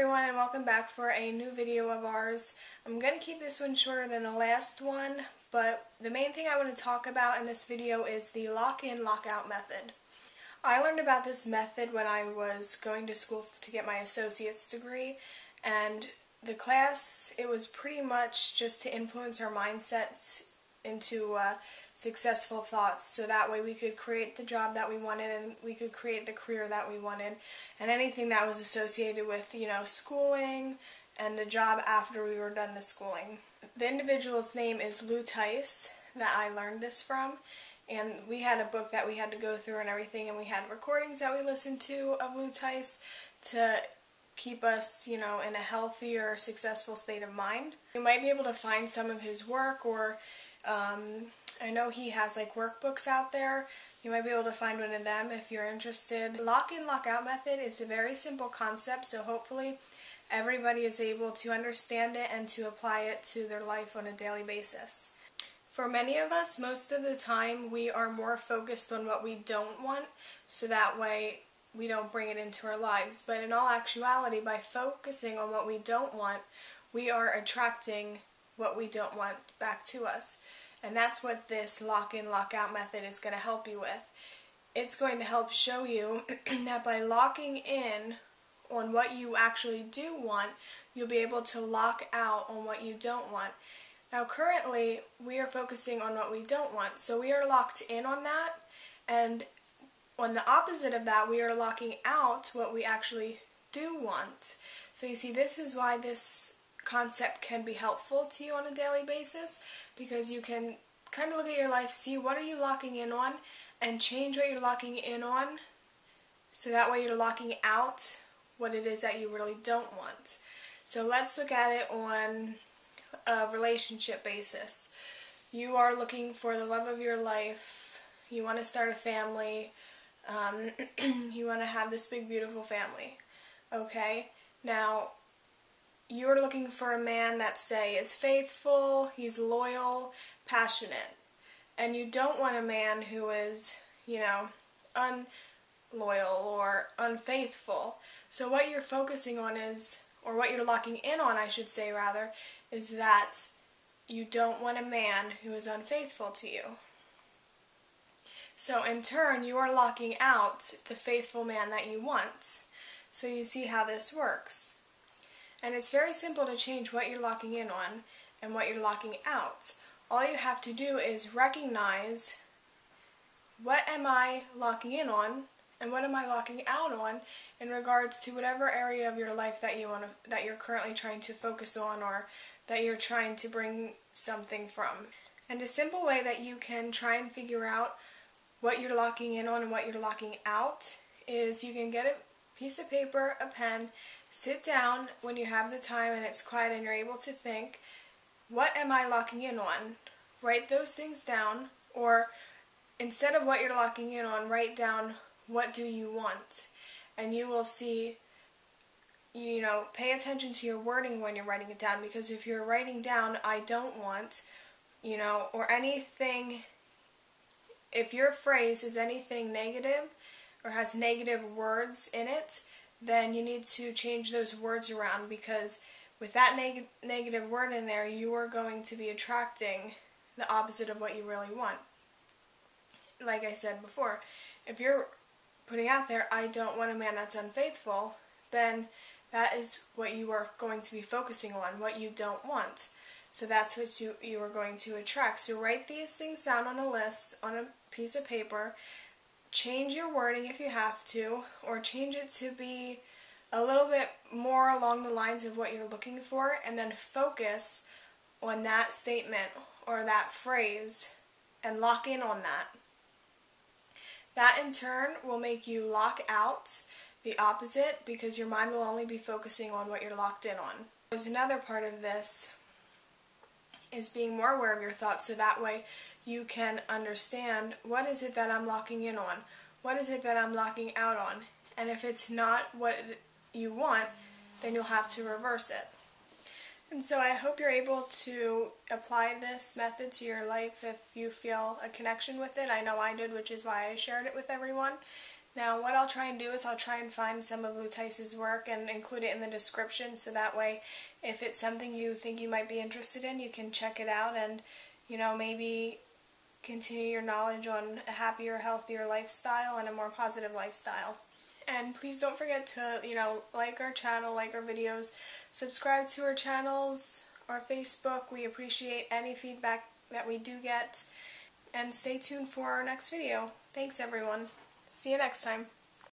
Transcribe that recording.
everyone, and welcome back for a new video of ours. I'm going to keep this one shorter than the last one, but the main thing I want to talk about in this video is the lock-in, lock-out method. I learned about this method when I was going to school to get my associate's degree, and the class, it was pretty much just to influence our mindsets into successful thoughts, so that way we could create the job that we wanted and we could create the career that we wanted, and anything that was associated with, schooling and the job after we were done the schooling. The individual's name is Lou Tice that I learned this from, and we had a book that we had to go through and everything, and we had recordings that we listened to of Lou Tice to keep us, in a healthier, successful state of mind. You might be able to find some of his work, or I know he has like workbooks out there. You might be able to find one of them if you're interested. Lock-in, lock-out method is a very simple concept, so hopefully everybody is able to understand it and to apply it to their life on a daily basis. For many of us, most of the time we are more focused on what we don't want, so that way we don't bring it into our lives. But in all actuality, by focusing on what we don't want, we are attracting what we don't want back to us. And that's what this lock-in, lock-out method is going to help you with. It's going to help show you that by locking in on what you actually do want, you'll be able to lock out on what you don't want. Now currently, we are focusing on what we don't want, so we are locked in on that, and on the opposite of that, we are locking out what we actually do want. So you see, this is why this concept can be helpful to you on a daily basis, because you can kind of look at your life, see what are you locking in on, and change what you're locking in on, so that way you're locking out what it is that you really don't want. So let's look at it on a relationship basis. You are looking for the love of your life, you want to start a family, you want to have this big beautiful family. Okay, now you're looking for a man that, say, is faithful, he's loyal, passionate, and you don't want a man who is, unloyal or unfaithful. So what you're focusing on is, or what you're locking in on, I should say rather, is that you don't want a man who is unfaithful to you. So in turn, you are locking out the faithful man that you want. So you see how this works. And it's very simple to change what you're locking in on and what you're locking out. All you have to do is recognize, what am I locking in on and what am I locking out on in regards to whatever area of your life that you're currently trying to focus on, or that you're trying to bring something from. And a simple way that you can try and figure out what you're locking in on and what you're locking out is you can get a piece of paper, a pen, sit down when you have the time and it's quiet and you're able to think, what am I locking in on? Write those things down, or instead of what you're locking in on, write down, what do you want? And you will see, pay attention to your wording when you're writing it down, because if you're writing down, I don't want, or anything, if your phrase is anything negative or has negative words in it, then you need to change those words around, because with that negative word in there, you are going to be attracting the opposite of what you really want. Like I said before, if you're putting out there, I don't want a man that's unfaithful, then that is what you are going to be focusing on, what you don't want. So that's what you are going to attract. So write these things down on a list, on a piece of paper. Change your wording if you have to, or change it to be a little bit more along the lines of what you're looking for, and then focus on that statement or that phrase and lock in on that. That in turn will make you lock out the opposite, because your mind will only be focusing on what you're locked in on. There's another part of this is being more aware of your thoughts, so that way you can understand, what is it that I'm locking in on? What is it that I'm locking out on? And if it's not what you want, then you'll have to reverse it. And so I hope you're able to apply this method to your life if you feel a connection with it. I know I did, which is why I shared it with everyone. Now what I'll try and do is I'll try and find some of Lou Tice's work and include it in the description, so that way if it's something you think you might be interested in, you can check it out and, you know, maybe continue your knowledge on a happier, healthier lifestyle and a more positive lifestyle. And please don't forget to, you know, like our channel, like our videos, subscribe to our channels, our Facebook. We appreciate any feedback that we do get. And stay tuned for our next video. Thanks everyone. See you next time.